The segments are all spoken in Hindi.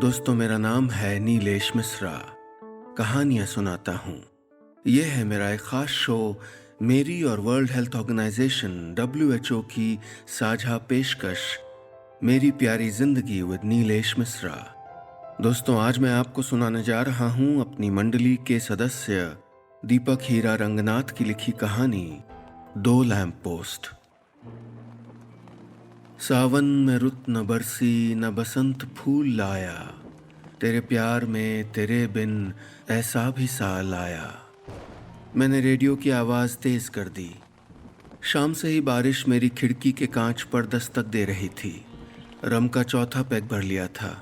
दोस्तों, मेरा नाम है नीलेश मिश्रा। कहानियाँ सुनाता हूँ। ये है मेरा एक ख़ास शो, मेरी और वर्ल्ड हेल्थ ऑर्गेनाइजेशन WHO की साझा पेशकश, मेरी प्यारी ज़िंदगी विद नीलेश मिश्रा। दोस्तों, आज मैं आपको सुनाने जा रहा हूँ अपनी मंडली के सदस्य दीपक हीरा रंगनाथ की लिखी कहानी दो लैंप पोस्ट। सावन में रुत न बरसी न बसंत फूल लाया, तेरे प्यार में तेरे बिन ऐसा भी साल आया। मैंने रेडियो की आवाज़ तेज कर दी। शाम से ही बारिश मेरी खिड़की के कांच पर दस्तक दे रही थी। रम का चौथा पैक भर लिया था।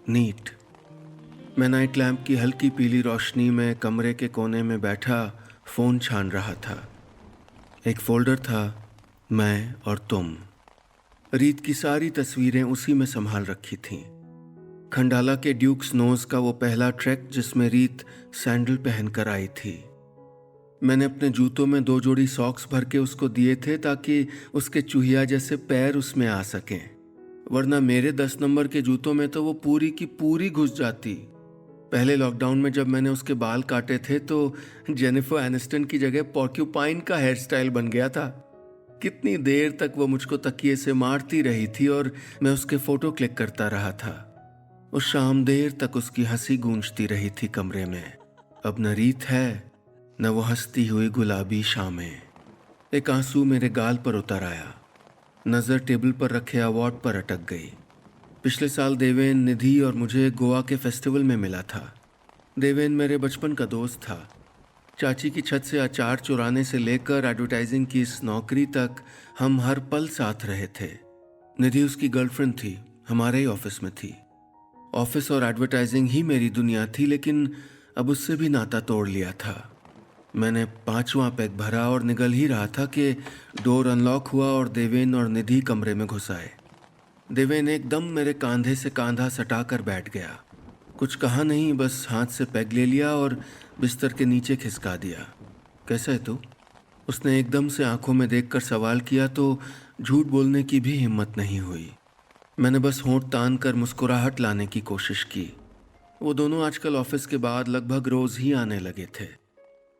नीट। मैं नाइट लैंप की हल्की पीली रोशनी में कमरे के कोने में बैठा फ़ोन छान रहा था। एक फोल्डर था, मैं और तुम। रीत की सारी तस्वीरें उसी में संभाल रखी थीं। खंडाला के ड्यूक्स नोज का वो पहला ट्रैक जिसमें रीत सैंडल पहनकर आई थी। मैंने अपने जूतों में 2 जोड़ी सॉक्स भर के उसको दिए थे ताकि उसके चूहिया जैसे पैर उसमें आ सकें, वरना मेरे 10 नंबर के जूतों में तो वो पूरी की पूरी घुस जाती। पहले लॉकडाउन में जब मैंने उसके बाल काटे थे तो जेनिफर एनिस्टन की जगह पोर्क्यूपाइन का हेयर स्टाइल बन गया था। कितनी देर तक वो मुझको तकिए से मारती रही थी और मैं उसके फोटो क्लिक करता रहा था। उस शाम देर तक उसकी हंसी गूंजती रही थी कमरे में। अब न रीत है, न वो हंसती हुई गुलाबी शामें। एक आंसू मेरे गाल पर उतर आया। नज़र टेबल पर रखे अवार्ड पर अटक गई। पिछले साल देवेन, निधि और मुझे गोवा के फेस्टिवल में मिला था। देवेन मेरे बचपन का दोस्त था। चाची की छत से अचार चुराने से लेकर एडवर्टाइजिंग की इस नौकरी तक हम हर पल साथ रहे थे। निधि उसकी गर्लफ्रेंड थी, हमारे ही ऑफिस में थी। ऑफिस और एडवर्टाइजिंग ही मेरी दुनिया थी, लेकिन अब उससे भी नाता तोड़ लिया था। मैंने 5वां पैक भरा और निकल ही रहा था कि डोर अनलॉक हुआ और देवेन और निधि कमरे में घुस आए। देवेन एकदम मेरे कांधे से कांधा सटाकर बैठ गया। कुछ कहा नहीं, बस हाथ से पैग ले लिया और बिस्तर के नीचे खिसका दिया। कैसा है तू? उसने एकदम से आंखों में देखकर सवाल किया तो झूठ बोलने की भी हिम्मत नहीं हुई। मैंने बस होंठ तान कर मुस्कुराहट लाने की कोशिश की। वो दोनों आजकल ऑफिस के बाद लगभग रोज ही आने लगे थे।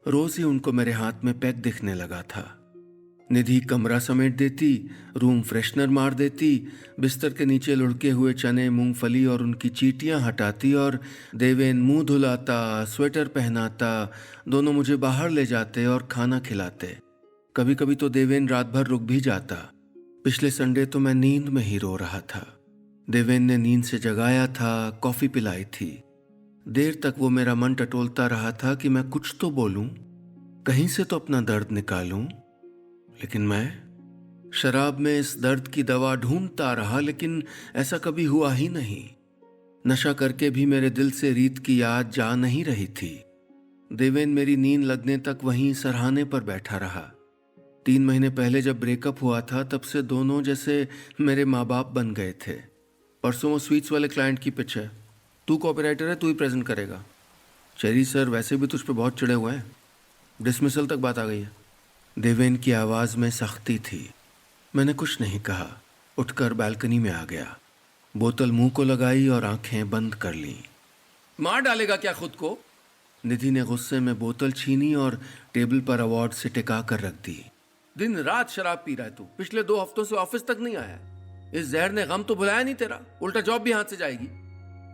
रोज ही उनको मेरे हाथ में पैक दिखने लगा था। निधि कमरा समेट देती, रूम फ्रेशनर मार देती, बिस्तर के नीचे लुढ़के हुए चने, मूंगफली और उनकी चींटियां हटाती, और देवेन मुंह धुलाता, स्वेटर पहनाता, दोनों मुझे बाहर ले जाते और खाना खिलाते। कभी कभी तो देवेन रात भर रुक भी जाता। पिछले संडे तो मैं नींद में ही रो रहा था। देवेन ने नींद से जगाया था, कॉफ़ी पिलाई थी। देर तक वो मेरा मन टटोलता रहा था कि मैं कुछ तो बोलूं, कहीं से तो अपना दर्द निकालूं। लेकिन मैं शराब में इस दर्द की दवा ढूंढता रहा, लेकिन ऐसा कभी हुआ ही नहीं। नशा करके भी मेरे दिल से रीत की याद जा नहीं रही थी। देवेन मेरी नींद लगने तक वहीं सरहाने पर बैठा रहा। 3 महीने पहले जब ब्रेकअप हुआ था, तब से दोनों जैसे मेरे माँ बाप बन गए थे। परसों वो स्वीट्स वाले क्लाइंट की पिच है। तू कॉपीराइटर है, तू ही प्रेजेंट करेगा। चेरी सर वैसे भी तुझ पे बहुत चिढ़े हुए हैं। डिसमिसल तक बात आ गई है। देवेन की आवाज़ में सख्ती थी। मैंने कुछ नहीं कहा, उठकर बालकनी में आ गया। बोतल मुंह को लगाई और आंखें बंद कर लीं। मार डालेगा क्या खुद को? निधि ने गुस्से में बोतल छीनी और टेबल पर अवार्ड से टिका कर रख दी। दिन रात शराब पी रहा है तू। पिछले 2 हफ्तों से ऑफिस तक नहीं आया। इस जहर ने गम तो भुलाया नहीं तेरा, उल्टा जॉब भी हाथ से जाएगी।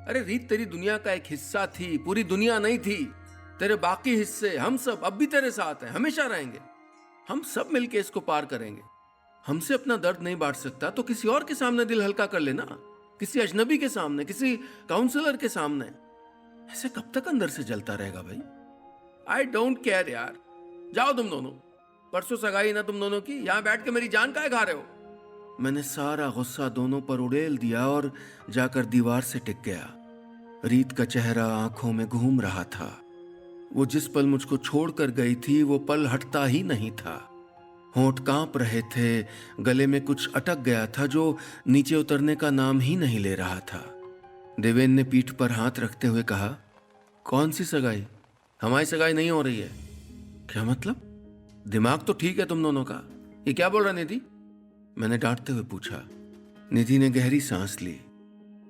अरे रीत तेरी दुनिया का एक हिस्सा थी, पूरी दुनिया नहीं थी। तेरे बाकी हिस्से, हम सब अब भी तेरे साथ हैं, हमेशा रहेंगे। हम सब मिलके इसको पार करेंगे। हमसे अपना दर्द नहीं बांट सकता तो किसी और के सामने दिल हल्का कर लेना, किसी अजनबी के सामने, किसी काउंसलर के सामने। ऐसे कब तक अंदर से जलता रहेगा भाई? आई डोंट केयर यार। जाओ तुम दोनों, परसों सगाई ना तुम दोनों की, यहां बैठ के मेरी जान काहे खा रहे हो? मैंने सारा गुस्सा दोनों पर उड़ेल दिया और जाकर दीवार से टिक गया। रीत का चेहरा आंखों में घूम रहा था। वो जिस पल मुझको छोड़कर गई थी, वो पल हटता ही नहीं था। होंठ कांप रहे थे, गले में कुछ अटक गया था जो नीचे उतरने का नाम ही नहीं ले रहा था। देवेन ने पीठ पर हाथ रखते हुए कहा, कौन सी सगाई? हमारी सगाई नहीं हो रही है। क्या मतलब? दिमाग तो ठीक है तुम दोनों का। ये क्या बोल रहा निधि? मैंने डांटते हुए पूछा। निधि ने गहरी सांस ली।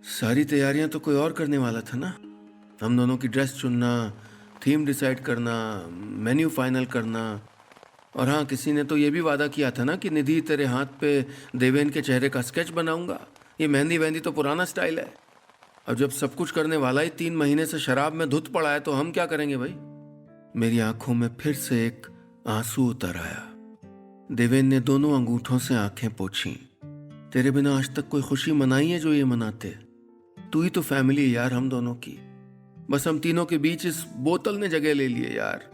सारी तैयारियां तो कोई और करने वाला था ना। हम दोनों की ड्रेस चुनना, थीम डिसाइड करना, मेन्यू फाइनल करना। और हाँ, किसी ने तो ये भी वादा किया था ना कि निधि तेरे हाथ पे देवेन के चेहरे का स्केच बनाऊंगा। ये मेहंदी वेहंदी तो पुराना स्टाइल है। अब जब सब कुछ करने वाला ही 3 महीने से शराब में धुत पड़ा है तो हम क्या करेंगे भाई। मेरी आंखों में फिर से एक आंसू उतर आया। देवेन ने दोनों अंगूठों से आंखें पोंछी। तेरे बिना आज तक कोई खुशी मनाई है जो ये मनाते? तू ही तो फैमिली है यार हम दोनों की। बस हम तीनों के बीच इस बोतल ने जगह ले लिए यार।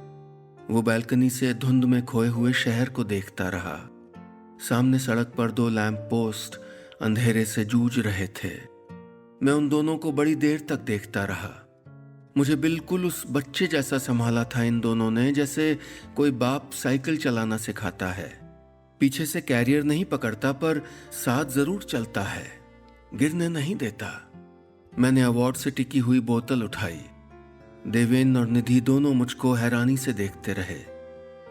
वो बैल्कनी से धुंध में खोए हुए शहर को देखता रहा। सामने सड़क पर 2 लैंप पोस्ट अंधेरे से जूझ रहे थे। मैं उन दोनों को बड़ी देर तक देखता रहा। मुझे बिल्कुल उस बच्चे जैसा संभाला था इन दोनों ने, जैसे कोई बाप साइकिल चलाना सिखाता है। पीछे से कैरियर नहीं पकड़ता पर साथ जरूर चलता है, गिरने नहीं देता। मैंने अवार्ड से टिकी हुई बोतल उठाई। देवेन और निधि दोनों मुझको हैरानी से देखते रहे।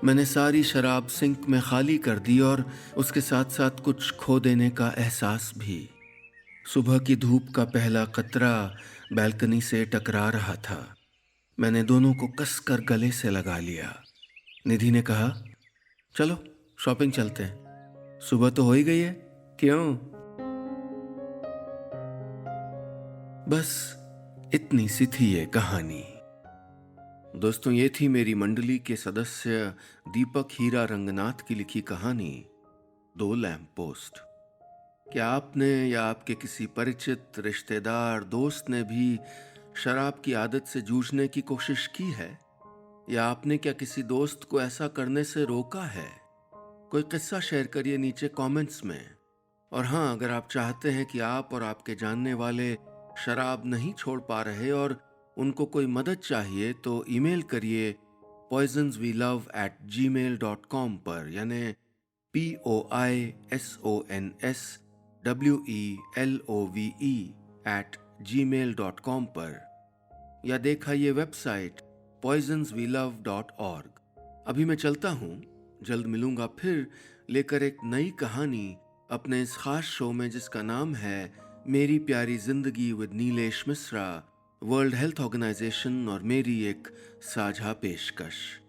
मैंने सारी शराब सिंक में खाली कर दी और उसके साथ साथ कुछ खो देने का एहसास भी। सुबह की धूप का पहला कतरा बैल्कनी से टकरा रहा था। मैंने दोनों को कसकर गले से लगा लिया। निधि ने कहा, चलो शॉपिंग चलते हैं, सुबह तो हो ही गई है। क्यों? बस इतनी सी थी ये कहानी। दोस्तों, ये थी मेरी मंडली के सदस्य दीपक हीरा रंगनाथ की लिखी कहानी 2 लैंप पोस्ट। क्या आपने या आपके किसी परिचित, रिश्तेदार, दोस्त ने भी शराब की आदत से जूझने की कोशिश की है? या आपने क्या किसी दोस्त को ऐसा करने से रोका है? कोई किस्सा शेयर करिए नीचे कमेंट्स में। और हाँ, अगर आप चाहते हैं कि आप और आपके जानने वाले शराब नहीं छोड़ पा रहे और उनको कोई मदद चाहिए तो ईमेल करिए poisonswelove@gmail.com पर, यानी POISONSWELOVE@gmail.com पर, या देखाइए वेबसाइट poisonswelove.org। अभी मैं चलता हूँ, जल्द मिलूंगा फिर लेकर एक नई कहानी अपने इस खास शो में जिसका नाम है मेरी प्यारी जिंदगी with Nilesh Mishra, World Health Organization और मेरी एक साझा पेशकश।